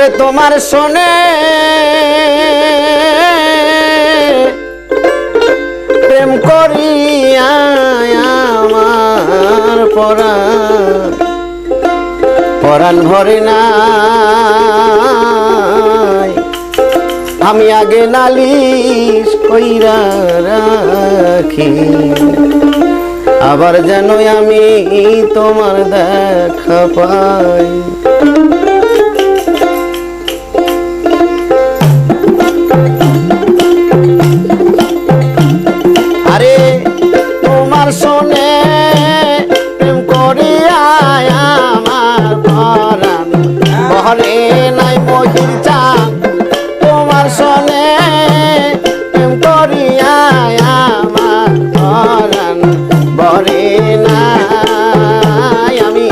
ওরে তোমার শোনে প্রেম করিয়া আমার পরাণ ভরে না, আমি আগে নালিশ কইরা রাখি, আবার যেন আমি তোমার দেখা পাই। আরে তোমার শোনে প্রেম করিয়া আমার পরাণ ভরে নাই মহির চাঁদ, তোমার শোনে প্রেম করিয়া আমার পরাণ ভরে নাই, আমি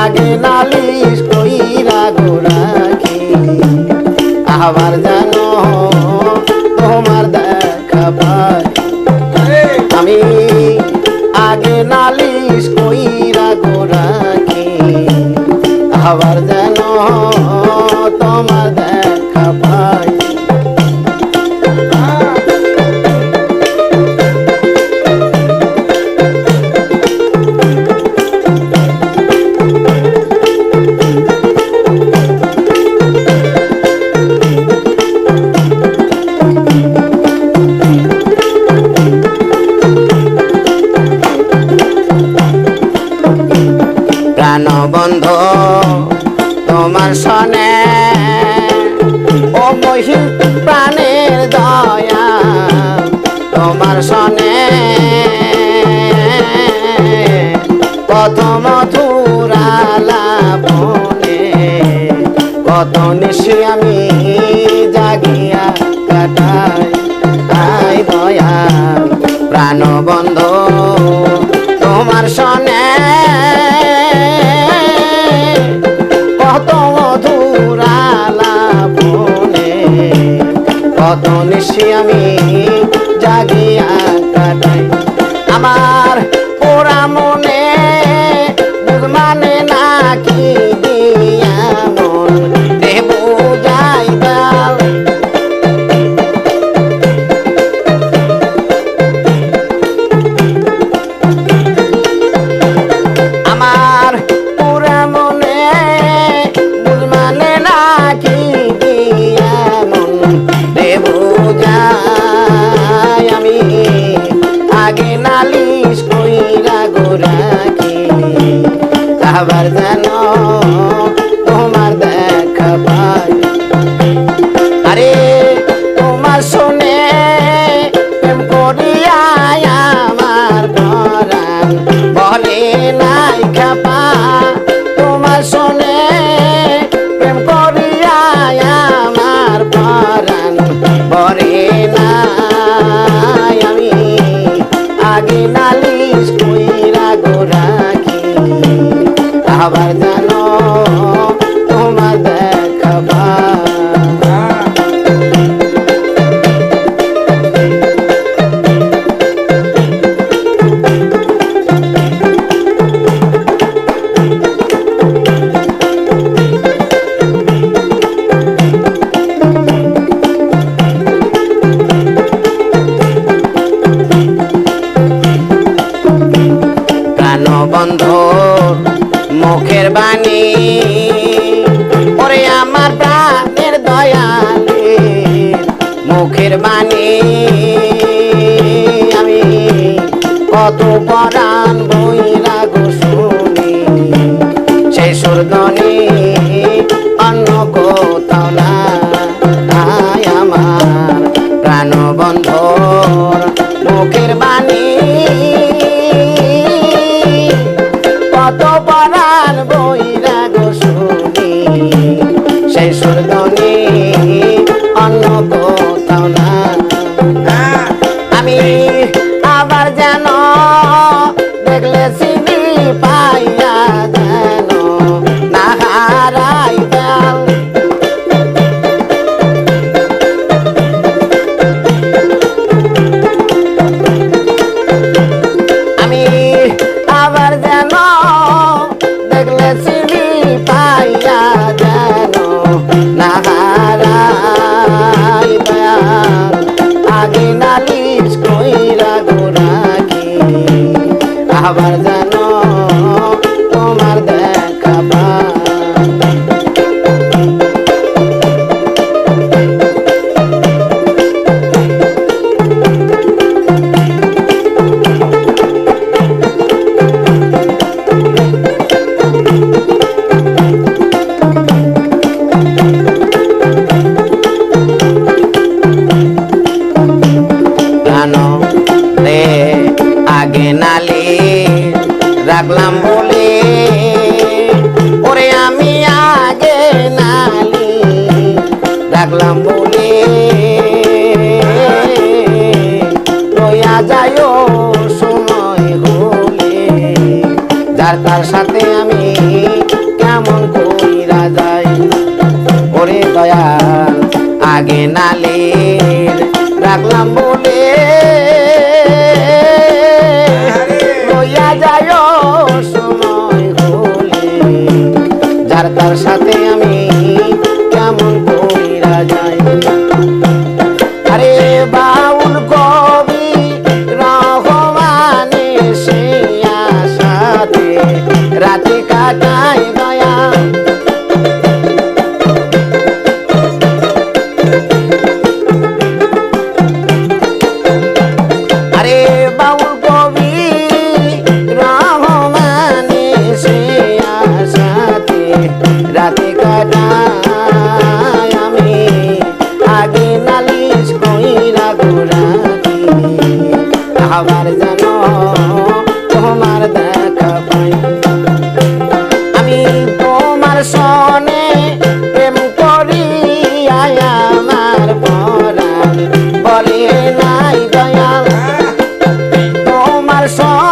আগে নালিশ কইরা রাখি, আবার জানো তোমার দেখা পাই, আমি আগে নালিশ কইরা রাখি, আবার যেন তোমার দেখা পাই। প্রাণবন্ধু তোমার শোনে ও মহিম প্রাণের দয়া, তোমার শোনে কত মধুর আলাপনে, কত নিশি আমি জাগিয়া কাটাই, আই দয়াল প্রাণবন্ধু তোমার শোনে কত মধুর আলাপনে, কত নিশি আমি জাগিয়া কাটাই, আমার পোড়া মনে বুঝ মানে নাকি দিয়া মন দেব যাইবাল, আমার পোড়া মনে বুঝ মানে নাকি দিয়া মন দেব যাই, আমি আগে নালিশ কইরা রাখি, আবার যেন তোমার দেখা পাই। আরে তোমার শোনে প্রেম করিয়া আমার পরাণ বলে নাই খাপা, তোমার শোনে প্রেম করিয়া আমার পরাণ বলে নাই, আমি আগে নালিশ কইরা রাখি, আবার জানো তোমার দেখা পাই। প্রাণবন্ধুর মুখের বাণী ওরে আমার প্রাণের দয়ালে মুখের বাণী, আমি কত পরাণ বইরা গো শুনি, সেই সুরধ্বনি অন্য কোথাও না, আমার প্রাণবন্ধুর মুখের বাণী কত পরাণ বইরা গো শুনি, সেই সুরধ্বনি অন্য কোথাও না, আমি আবার যেন দেখলে চিনি পাইয়া যেন না হারা আবার যেন তোমার দেখা পাই। আগে নালে রাখলাম বলে ওরে আমি আগে নালি রাখলাম বলে রইয়া যায় সময় হলে যার তার সাথে আমি কেমন কইরা যাই ওরে দয়াল আগে নালে রাখলাম বলে সময় হলে যার তার সাথে আমি কেমন কইরা যাই। আরে বাউল কবি রহমানে সে আশাতে রাতে কাটাই দয়া আরে বাউল কবি রাতে কাটাই আমি আগে নালিশ কইরা গোরাতি আবার যেন তোমার দেখা পাই। আমি তোমার সনে প্রেম করি আমার পরাণ বলে নাই দয়াল তোমার সনে